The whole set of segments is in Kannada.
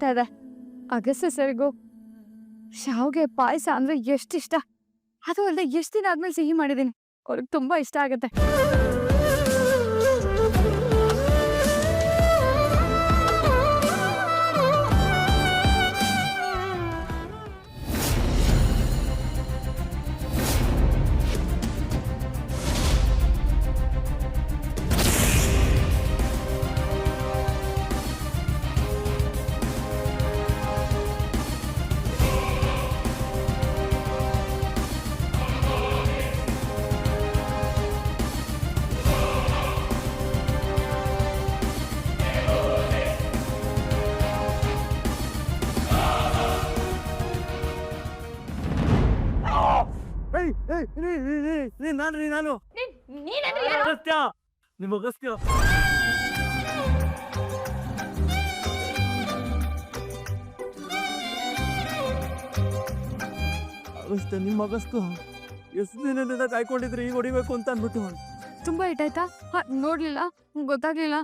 ಆಗ್ತಾ ಇದೆ. ಅಗಸ್ತ್ಯ ಸರ್ಗೂ ಶಾವ್ಗೆ ಪಾಯಸ ಅಂದ್ರೆ ಎಷ್ಟಿಷ್ಟ. ಅದು ಅಲ್ಲದೆ ಎಷ್ಟು ದಿನ ಆದ್ಮೇಲೆ ಸಿಹಿ ಮಾಡಿದೀನಿ. ಅವ್ರಿಗೆ ತುಂಬಾ ಇಷ್ಟ ಆಗತ್ತೆ. ನಾನು ಅಗಸ್ತ್ಯ, ನಿಮ್ಮ ಅಗಸ್ತ್ಯ. ಅಗಸ್ತ್ಯ, ನಿಮ್ಮ ಅಗಸ್ತ್ಯ. ಎಷ್ಟು ದಿನದಿಂದ ಕಾಯ್ಕೊಂಡಿದ್ರೆ ಈಗ ಹೊಡಿಬೇಕು ಅಂತ ಅಂದ್ಬಿಟ್ಟು. ತುಂಬಾ ಏಟಾಯ್ತಾ? ನೋಡ್ಲಿಲ್ಲ, ಗೊತ್ತಾಗ್ಲಿಲ್ಲ.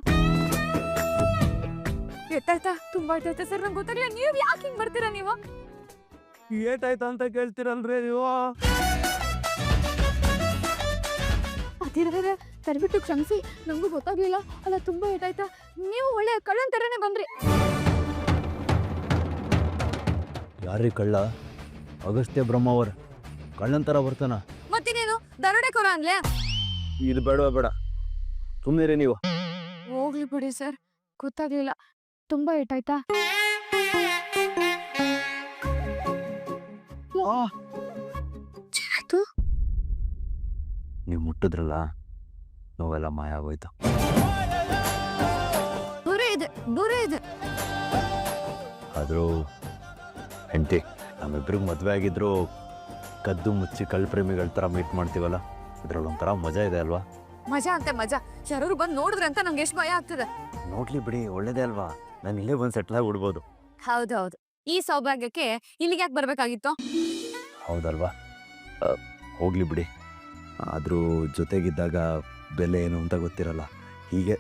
ಏಟಾಯ್ತಾ? ತುಂಬಾ ಏಟಾಯ್ತಾ ಸರ್? ನಂಗೆ ಗೊತ್ತಾಗ್ಲಿಲ್ಲ. ನೀವು ಯಾಕೆ ಹಿಂಗ್ ಬರ್ತೀರಾ? ನೀವು ಏಟಾಯ್ತಾ ಅಂತ ಕೇಳ್ತೀರಲ್ರಿ ನೀವು? ಅದಿರದೆ ದಯವಿಟ್ಟು ಕ್ಷಮಿಸಿ, ನಂಗೂ ಗೊತ್ತಾಗ್ಲಿಲ್ಲ. ಅಲ್ಲ, ತುಂಬಾ ಏಟಾಯ್ತಾ? ನೀವು ಒಳ್ಳೆ ಕಳ್ಳನ್ ತರನೇ ಬಂದ್ರಿ. ಯಾರೀ ಕಳ್ಳ? ಅಗಸ್ತ್ಯ ಬ್ರಹ್ಮಾವರ್ ಕಳ್ಳನ್ ತರ ಬರ್ತಾನ? ಮತ್ತಿನೇನು ದರೋಡೆಕೋರ ಅನ್ಲೇ? ಇದು ಬೇಡ, ಸುಮ್ಮನೆ ನೀವು. ಹೋಗ್ಲಿ ಬಿಡಿ ಸರ್, ಗೊತ್ತಾಗ್ಲಿಲ್ಲ. ತುಂಬಾ ಏಟಾಯ್ತಾ? ನೀವು ಮುಟ್ಟಿದ್ರಲ್ಲ, ನೋವೆಲ್ಲ ಮಾಯ ಆಗೋಯ್ತು. ದೂರ ಇದೆ. ಆದರೂ ಹೆಂಡತಿ, ನಮ್ಮಿಬ್ರಿಗೆ ಮದುವೆ ಆಗಿದ್ರು ಕದ್ದು ಮುಚ್ಚಿ ಕಳ್ಳ ಪ್ರೇಮಿಗಳ ಥರ ಮೀಟ್ ಮಾಡ್ತೀವಲ್ಲ, ಇದ್ರಲ್ಲಿ ಒಂಥರ ಮಜಾ ಇದೆ ಅಲ್ವಾ? ಮಜಾ ಅಂತೆ ಮಜಾ. ಯಾರು ಬಂದು ನೋಡಿದ್ರೆ ಅಂತ ನಂಗೆ ಎಷ್ಟು ಭಯ ಆಗ್ತದೆ. ನೋಡ್ಲಿ ಬಿಡಿ, ಒಳ್ಳೇದೇ ಅಲ್ವಾ? ನಾನು ಇಲ್ಲೇ ಬಂದು ಸೆಟ್ಲ್ ಆಗಿ ಬಿಡ್ಬೋದು. ಹೌದೌದು, ಈ ಸೌಭಾಗ್ಯಕ್ಕೆ ಇಲ್ಲಿಗೆ ಯಾಕೆ ಬರ್ಬೇಕಾಗಿತ್ತು? ಹೌದಲ್ವಾ? ಹೋಗ್ಲಿ ಬಿಡಿ. ಆದರೂ ಜೊತೆಗಿದ್ದಾಗ ಬೆಲೆ ಏನು ಅಂತ ಗೊತ್ತಿರಲ್ಲ. ಹೀಗೆ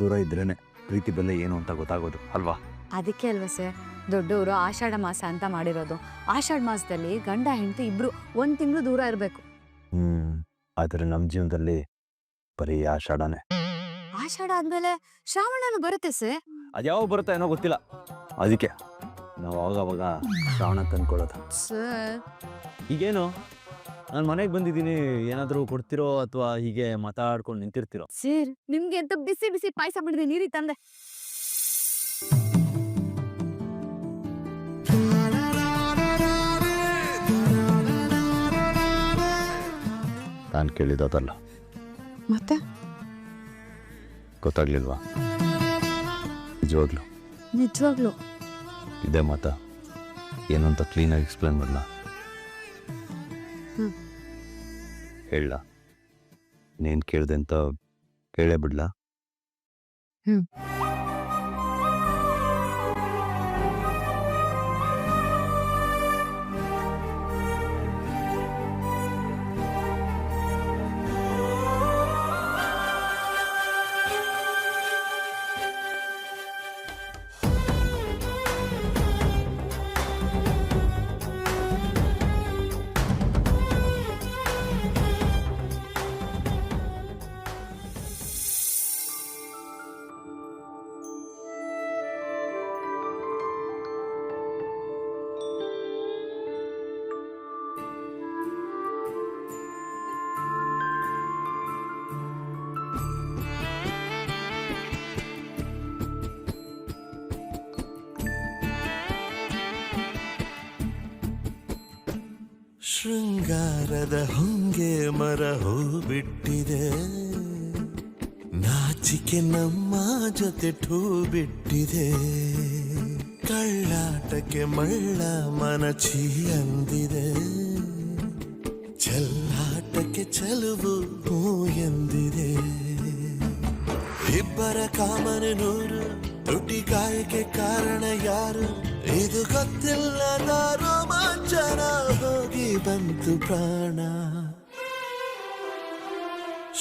ದೂರ ಇದ್ರೇನೆ ಪ್ರೀತಿ ಬೆಲೆ ಏನು ಅಂತ ಗೊತ್ತಾಗೋದು ಅಲ್ವಾ? ಅದಕ್ಕೆ ಅಲ್ವಾ ಸರ್ ದೊಡ್ಡವರು ಆಷಾಢ ಮಾಸ ಅಂತ ಮಾಡಿರೋದು. ಆಷಾಢ ಮಾಸದಲ್ಲಿ ಗಂಡ ಹೆಂಡತಿ ಇಬ್ರು 1 ತಿಂಗಳು ದೂರ ಇರಬೇಕು. ಆದರೆ ನಮ್ಮ ಜೀವನದಲ್ಲಿ ಬರೀ ಆಷಾಢನೇ. ಆಷಾಢ ಆದ್ಮೇಲೆ ಶ್ರಾವಣನು ಬರುತ್ತೆ ಸರ್. ಅದ್ಯಾವಾಗ ಬರುತ್ತೆ ಏನೋ ಗೊತ್ತಿಲ್ಲ, ಅದಕ್ಕೆ ನಾವು ಅವಾಗ ಶ್ರಾವಣ ತಂದ್ಕೊಳ್ಳೋದು. ಸರ್ ಈಗೇನು ನಾನು ಮನೆಗೆ ಬಂದಿದ್ದೀನಿ, ಏನಾದರೂ ಕೊಡ್ತಿರೋ ಅಥವಾ ಹೀಗೆ ಮಾತಾಡ್ಕೊಂಡು ನಿಂತಿರ್ತಿರೋ? ಸರ್ ನಿಮ್ಗೆ ಎಂತ ಬಿಸಿ ಬಿಸಿ ಪಾಯಸ ಮಾಡಿದೆ, ನೀರಿ ತಂದೆ. ನಾನು ಕೇಳಿದಲ್ಲ, ಮತ್ತೆ ಗೊತ್ತಾಗ್ಲಿಲ್ವಾ? ನಿಜವಾಗ್ಲು ಇದೇ ಮಾತಾ ಏನು ಅಂತ ಕ್ಲೀನಾಗಿ ಎಕ್ಸ್ಪ್ಲೇನ್ ಮಾಡಲ್ಲ? ಹೇಳ, ನೀನು ಕೇಳಿದೆ ಅಂತ ಕೇಳೇ ಬಿಡ್ಲಾ? ಶೃಂಗಾರದ ಹೊಂಗೆ ಮರ ಹೂ ಬಿಟ್ಟಿದೆ, ನಾಚಿಕೆ ನಮ್ಮ ಜೊತೆ ಠೂ ಬಿಟ್ಟಿದೆ. ಕಳ್ಳಾಟಕ್ಕೆ ಮಳ್ಳ ಮನಚಿ ಅಂದಿದೆ, ಚೆಲ್ಲಾಟಕ್ಕೆ ಚೆಲುವು ಹೂ ಎಂದಿದೆ. ಇಬ್ಬರ ಕಾಮನೆ ನೂರು, ತುಟಿ ಗಾಯಕ್ಕೆ ಕಾರಣ ಯಾರು? ಇದು ಗೊತ್ತಿಲ್ಲದ ರೋಮಾಂಚನ, ಹೋಗಿ ಬಂತು ಪ್ರಾಣ.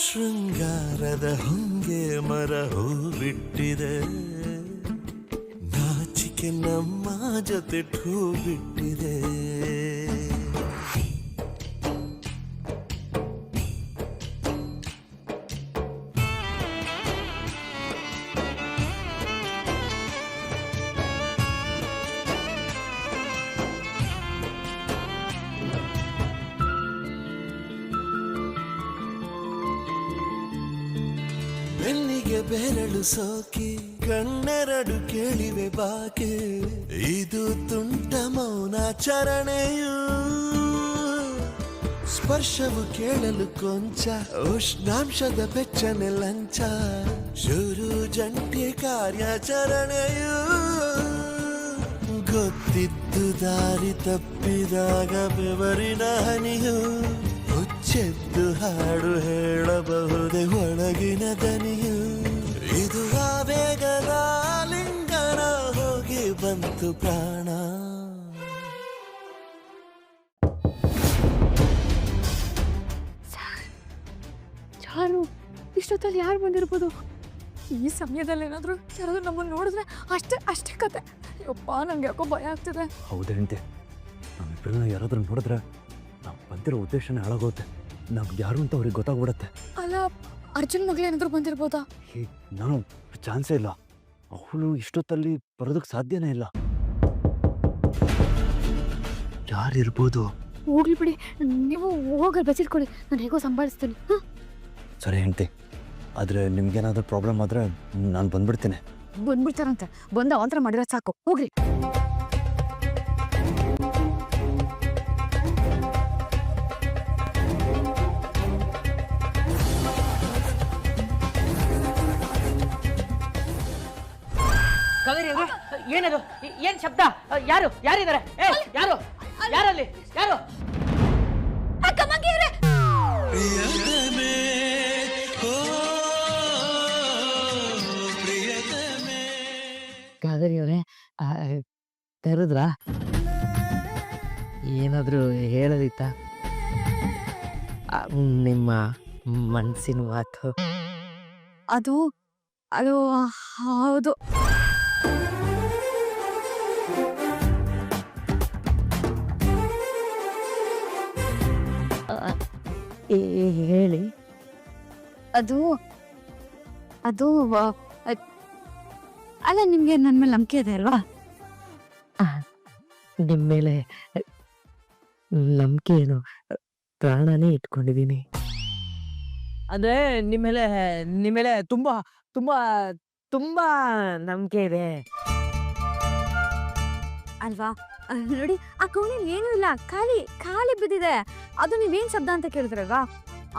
ಶೃಂಗಾರದ ಹೊಂಗೆ ಮರ ಹೂ ಬಿಟ್ಟಿದೆ, ನಾಚಿಕೆ ಏಕೆ ನಮ್ಮ ಜೊತೆ ಠೂ ಬಿಟ್ಟಿದೆ. ಬೆನ್ನಿಗೆ ಬೆರಳು ಸೋಕಿ ಕಣ್ಣೆರಡು ಕೇಳಿವೆ ಬಾಕಿ, ಇದು ತುಂಟ ಮೌನಾಚರಣೆಯು. ಸ್ಪರ್ಶವು ಕೇಳಲು ಕೊಂಚ, ಉಷ್ಣಾಂಶದ ಬೆಚ್ಚನೆ ಲಂಚ, ಶುರು ಜಂಟಿ ಕಾರ್ಯಾಚರಣೆಯು. ಗೊತ್ತಿದ್ದು ದಾರಿ ತಪ್ಪಿದಾಗ ಬೆವರಿನ ಹನಿಯು, ಹುಚ್ಚೆದ್ದು ಹಾಡು ಹೇಳಬಹುದೇ ಒಳಗಿನ ದನಿಯು. ಇದು ಆವೇಗದ ಲಿಂಗನ ಹೋಗಿ ಬಂತು ಪ್ರಾಣ. ಯಾರು ಇಷ್ಟೊತ್ತಲ್ಲಿ ಯಾರು ಬಂದಿರ್ಬೋದು? ಈ ಸಮಯದಲ್ಲಿ ಏನಾದರೂ ಯಾರಾದ್ರೂ ನಮ್ಮನ್ನು ನೋಡಿದ್ರೆ ಅಷ್ಟೇ ಕತೆ. ಯಪ್ಪ, ನಂಗೆ ಯಾಕೋ ಭಯ ಆಗ್ತಿದೆ. ಹೌದೇಂತೆ, ನಮ್ಮಿಬ್ಬರನ್ನ ಯಾರಾದ್ರೂ ನೋಡಿದ್ರೆ ನಾವು ಬಂದಿರೋ ಉದ್ದೇಶನೇ ಹಾಳಾಗೋಗುತ್ತೆ. ನಮ್ಗೆ ಯಾರು ಅಂತ ಅವ್ರಿಗೆ ಗೊತ್ತಾಗ್ಬಿಡತ್ತೆ. ಅಲ್ಲ, ಅರ್ಜುನ್ ಮಗಳು ಏನಾದರೂ ಬಂದಿರ್ಬೋದಾ? ನಾನು ಚಾನ್ಸೇ ಇಲ್ಲ. ಅವಳು ಇಷ್ಟೊತ್ತಲ್ಲಿ ಬರೋದಕ್ಕೆ ಸಾಧ್ಯನೇ ಇಲ್ಲ. ಯಾರಿರ್ಬೋದು? ಹೋಗ್ಲಿ ಬಿಡಿ, ನೀವು ಹೋಗಲ್ಲಿ ಬಚ್ಚಿಟ್ಕೊಳ್ಳಿ, ನಾನು ಹೇಗೋ ಸಂಭಾಳಿಸ್ತೀನಿ. ಸರಿ ಹೆಂಡ್ತಿ, ಆದರೆ ನಿಮ್ಗೇನಾದ್ರೂ ಪ್ರಾಬ್ಲಮ್ ಆದರೆ ನಾನು ಬಂದ್ಬಿಡ್ತೀನಿ. ಬಂದ್ಬಿಡ್ತಾರಂತೆ, ಬಂದು ಅವಂತರ ಮಾಡಿರೋ ಸಾಕು, ಹೋಗ್ರಿ. ಕಾವೇರಿ ಅವ್ರೆ, ಏನದು? ಏನ್ ಶಬ್ದ? ಯಾರಿದ್ದಾರೆ? ಯಾರು ಯಾರಲ್ಲಿ? ಯಾರು? ಕಾವೇರಿ ಅವರೇ, ಕರೆದ್ರಾ? ಏನಾದರೂ ಹೇಳೋದಿತ್ತ? ನಿಮ್ಮ ಮನಸ್ಸಿನ ಮಾತು. ಅದು ಹೌದು. ಹೇಳಿ. ಅದು ಅಲ್ಲ, ನಿಮ್ಗೆ ನನ್ನ ಮೇಲೆ ನಂಬಿಕೆ ಇದೆ ಅಲ್ವಾ? ನಿಮ್ಮ ಮೇಲೆ ನಂಬಿಕೆ ಏನು, ಪ್ರಾಣನೇ ಇಟ್ಕೊಂಡಿದ್ದೀನಿ. ಅಂದ್ರೆ ನಿಮ್ಮ ಮೇಲೆ ತುಂಬಾ ತುಂಬಾ ತುಂಬಾ ನಂಬಿಕೆ ಇದೆ ಅಲ್ವಾ? ನೋಡಿ, ಆ ಕೋಣೆಯಲ್ಲಿ ಏನೂ ಇಲ್ಲ, ಖಾಲಿ ಬಿದ್ದಿದೆ. ಅದು ನೀವೇನ್ ಶಬ್ದ ಅಂತ ಕೇಳಿದ್ರಲ್ವಾ?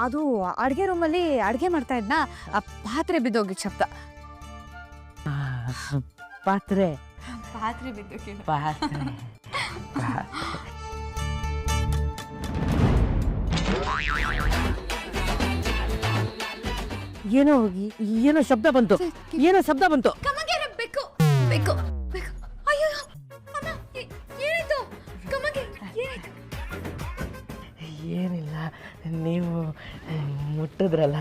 ಅದು ಅಡ್ಗೆ ರೂಮಲ್ಲಿ ಅಡ್ಗೆ ಮಾಡ್ತಾ ಇದ್ನ, ಆ ಪಾತ್ರೆ ಬಿದ್ದೋಗಿದ್ ಶಬ್ದ. ಪಾತ್ರೆ ಬಿದ್ದೋಗಿಲ್ಲ. ಪಾತ್ರೆ ಏನೋ ಶಬ್ದ ಬಂತು. ಬೇಕು. ಅಯ್ಯೋ, ಏನಾಯ್ತು? ಏನಿಲ್ಲ, ನೀವು ಮುಟ್ಟಿದ್ರಲ್ಲ,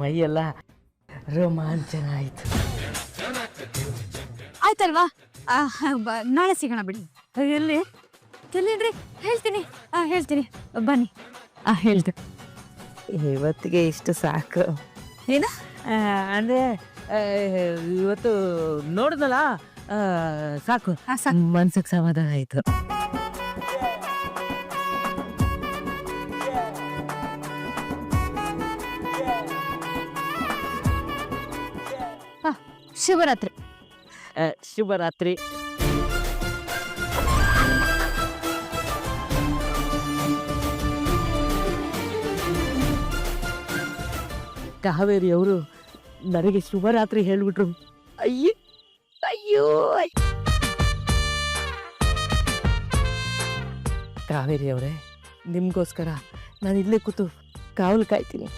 ಮೈಯೆಲ್ಲ ರೋಮಾಂಚನ ಆಯ್ತು. ಆಯ್ತಲ್ವಾ? ನಾಳೆ ಸಿಗೋಣ ಬಿಡಿ. ಎಲ್ಲಿಡ್ರಿ? ಹೇಳ್ತೀನಿ, ಬನ್ನಿ. ಹೇಳ್ತೀನಿ. ಇವತ್ತಿಗೆ ಇಷ್ಟು ಸಾಕು. ಏನ ಅಂದ್ರೆ ಇವತ್ತು ನೋಡಿದಲ್ಲ, ಸಾಕು. ಮನ್ಸಿಗೆ ಸಮಾಧಾನ ಆಯ್ತು. ಶಿವರಾತ್ರಿ. ಶುಭರಾತ್ರಿ. ಕಾವೇರಿ ಅವರು ನನಗೆ ಶುಭರಾತ್ರಿ ಹೇಳ್ಬಿಟ್ರು. ಅಯ್ಯೋ ಕಾವೇರಿ ಅವರೇ, ನಿಮ್ಗೋಸ್ಕರ ನಾನು ಇಲ್ಲೇ ಕೂತು ಕಾವಲು ಕಾಯ್ತೀನಿ.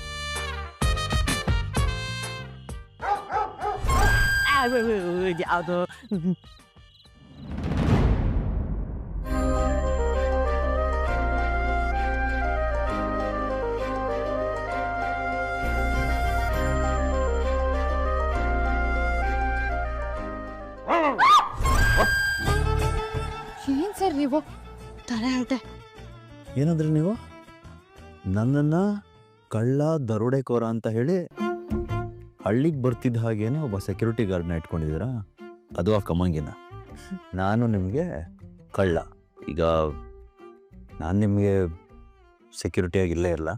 ಯಾವುದು? ನೀವು ತಲೆ ಹೇಳ್ತೆ. ಏನಂದ್ರೆ ನೀವು ನನ್ನನ್ನು ಕಳ್ಳ ದರೋಡೆಕೋರ ಅಂತ ಹೇಳಿ ಹಳ್ಳಿಗೆ ಬರ್ತಿದ್ದ ಹಾಗೇನೆ ಒಬ್ಬ ಸೆಕ್ಯೂರಿಟಿ ಗಾರ್ಡ್ನ ಇಟ್ಕೊಂಡಿದ್ದೀರಾ? ಅದು ಆ ಕಮ್ಮಂಗಿನ. ನಾನು ನಿಮಗೆ ಕಳ್ಳ. ಈಗ ನಾನು ನಿಮಗೆ ಸೆಕ್ಯೂರಿಟಿಯಾಗಿ ಇಲ್ಲೇ ಇರಲ್ಲ.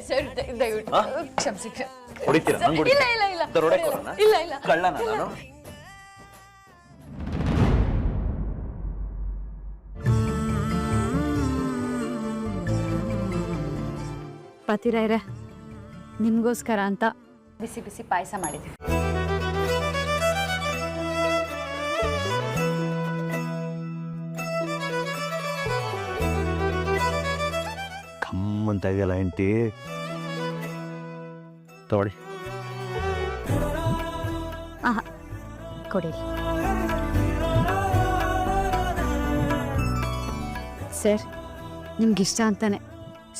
ಸರ್ ದಯವಿಟ್ಟು ಕ್ಷಮಿಸಿ. ಹೊಡಿತೀರಾ? ನಂಗ್ ಹೊಡಿತೀರಾ? ಇಲ್ಲ ಇಲ್ಲ ಇಲ್ಲ ದರೋಡೆಕೋರನ? ಇಲ್ಲ ಇಲ್ಲ ಕಳ್ಳನ ನಾನು? ಪತಿರಾಯ್ರೆ, ನಿಮ್ಗೋಸ್ಕರ ಅಂತ ಬಿಸಿ ಬಿಸಿ ಪಾಯಸ ಮಾಡಿದ್ವಿ. ಅಂತ ಇದೆಯಲ್ಲ ಹೆಂಡತಿ, ತಗೊಳ್ಳಿ. ಕೊಡಿ ಸರ್, ನಿಮ್ಗಿಷ್ಟ ಅಂತಾನೆ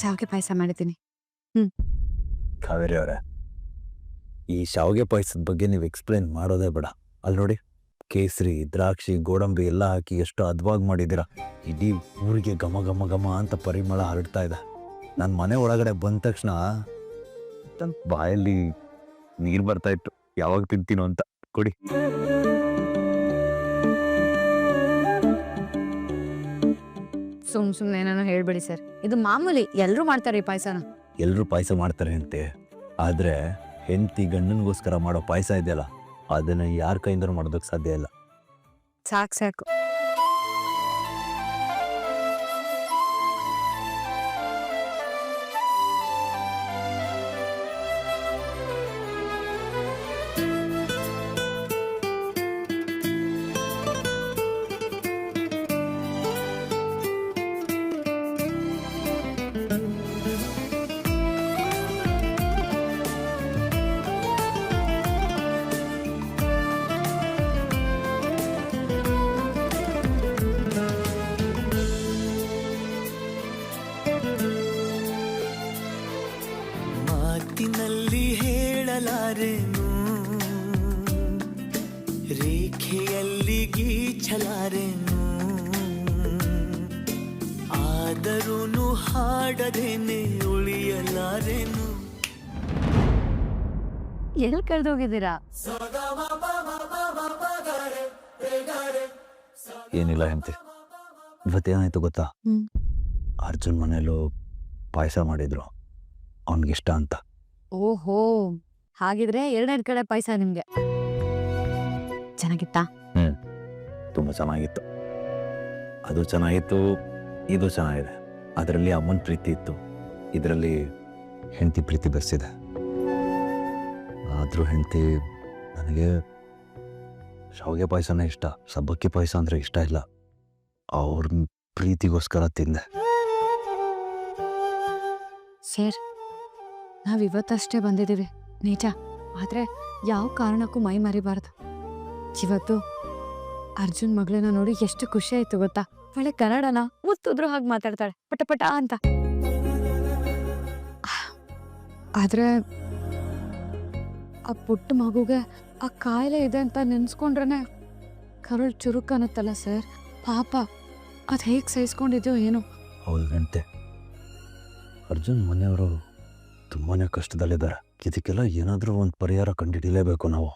ಶಾವಿಗೆ ಪಾಯಸ ಮಾಡಿದ್ದೀನಿ. ಕಾವೇರಿ ಅವರೇ, ಈ ಶಾವಿಗೆ ಪಾಯಸದ ಬಗ್ಗೆ ನೀವು ಎಕ್ಸ್ಪ್ಲೇನ್ ಮಾಡೋದೇ ಬೇಡ. ಅಲ್ಲಿ ನೋಡಿ, ಕೇಸರಿ, ದ್ರಾಕ್ಷಿ, ಗೋಡಂಬಿ ಎಲ್ಲ ಹಾಕಿ ಎಷ್ಟು ಹದವಾಗಿ ಮಾಡಿದ್ದೀರಾ. ಇಡೀ ಊರಿಗೆ ಘಮ ಘಮ ಘಮ ಅಂತ ಪರಿಮಳ ಹರಡ್ತಾ ಇದೆ. ನನ್ನ ಮನೆ ಒಳಗಡೆ ಬಂದ ತಕ್ಷಣ ತನ್ನ ಬಾಯಲ್ಲಿ ನೀರು ಬರ್ತಾ ಇತ್ತು, ಯಾವಾಗ ತಿಂತೀನೋ ಅಂತ. ಕೊಡಿ. ಸುಮ್ಮನೆ ಏನಾನು ಹೇಳ್ಬೇಡಿ ಸರ್, ಇದು ಮಾಮೂಲಿ, ಎಲ್ಲರೂ ಮಾಡ್ತಾರೆ ಈ ಪಾಯಸನ. ಎಲ್ಲರೂ ಪಾಯಸ ಮಾಡ್ತಾರೆ ಅಂತೆ, ಆದರೆ ಹೆಂಡತಿ ಗಂಡನಿಗೋಸ್ಕರ ಮಾಡೋ ಪಾಯಸ ಇದೆಯಲ್ಲ, ಅದನ್ನು ಯಾರ ಕೈಯಿಂದನೂ ಮಾಡೋದಕ್ಕೆ ಸಾಧ್ಯ ಇಲ್ಲ. ಸಾಕು ಸಾಕು. ಮಾತಿನಲ್ಲಿ ಹೇಳಲಾರೆನು, ರೇಖೆಯಲ್ಲಿ ಗೀಚಲಾರೆನು, ಆದರೂ ಹಾಡದೇನೆ ಉಳಿಯಲಾರೆನು. ಎಲ್ಲಿ ಕಳೆದೋಗಿದ್ದೀರಾ? ಏನಿಲ್ಲ ಹೆಂಡತಿ, ಇವತ್ತೇನಾಯ್ತು ಗೊತ್ತಾ? ಅರ್ಜುನ್ ಮನೇಲೂ ಪಾಯಸ ಮಾಡಿದ್ರು, ಅವನಿಗಿಷ್ಟ ಅಂತ. ಓಹೋ, ಹಾಗಿದ್ರೆ ಎರಡೆರಡು ಕಡೆ ಪಾಯಸ ನಿಮ್ಗೆ. ಚೆನ್ನಾಗಿತ್ತಾ? ತುಂಬ ಚೆನ್ನಾಗಿತ್ತು. ಅದು ಚೆನ್ನಾಗಿತ್ತು, ಇದು ಚೆನ್ನಾಗಿದೆ. ಅದರಲ್ಲಿ ಅಮ್ಮನ ಪ್ರೀತಿ ಇತ್ತು, ಇದರಲ್ಲಿ ಹೆಂಡತಿ ಪ್ರೀತಿ ಬೆರೆಸಿದೆ. ಆದರೂ ಹೆಂಡತಿ ನನಗೆ ಶಾವಿಗೆ ಪಾಯಸನೇ ಇಷ್ಟ, ಸಬ್ಬಕ್ಕಿ ಪಾಯಸ ಅಂದರೆ ಇಷ್ಟ ಇಲ್ಲ. ಅವ್ರ ಪ್ರೀತಿಗೋಸ್ಕರ ತಿಂದೆ. ಸರ್, ನಾವು ಇವತ್ತಷ್ಟೇ ಬಂದಿದ್ದೀವಿ ನಿಜ, ಆದರೆ ಯಾವ ಕಾರಣಕ್ಕೂ ಮೈ ಮರಿಬಾರ್ದು. ಇವತ್ತು ಅರ್ಜುನ್ ಮಗಳನ್ನ ನೋಡಿ ಎಷ್ಟು ಖುಷಿ ಆಯ್ತು ಗೊತ್ತಾ? ಒಳ್ಳೆ ಕನ್ನಡನ ಮುತ್ತಿದ್ರು ಹಾಗೆ ಮಾತಾಡ್ತಾಳೆ, ಪಟ ಪಟ ಅಂತ. ಆದ್ರೆ ಆ ಪುಟ್ಟ ಮಗುಗೆ ಆ ಕಾಯಿಲೆ ಇದೆ ಅಂತ ನೆನ್ಸ್ಕೊಂಡ್ರೆ ಕರುಳು ಚುರುಕ್ ಅನ್ನತ್ತಲ್ಲ ಸರ್. ಪಾಪ, ಅದು ಹೇಗೆ ಸಹಿಸ್ಕೊಂಡಿದ್ಯೋ ಏನೋ. ಹೌದು ಗಂಟೆ, ಅರ್ಜುನ್ ಮನೆಯವರು ತುಂಬಾ ಕಷ್ಟದಲ್ಲಿದ್ದಾರೆ. ಇದಕ್ಕೆಲ್ಲ ಏನಾದರೂ ಒಂದು ಪರಿಹಾರ ಕಂಡುಹಿಡಿಯಲೇಬೇಕು ನಾವು.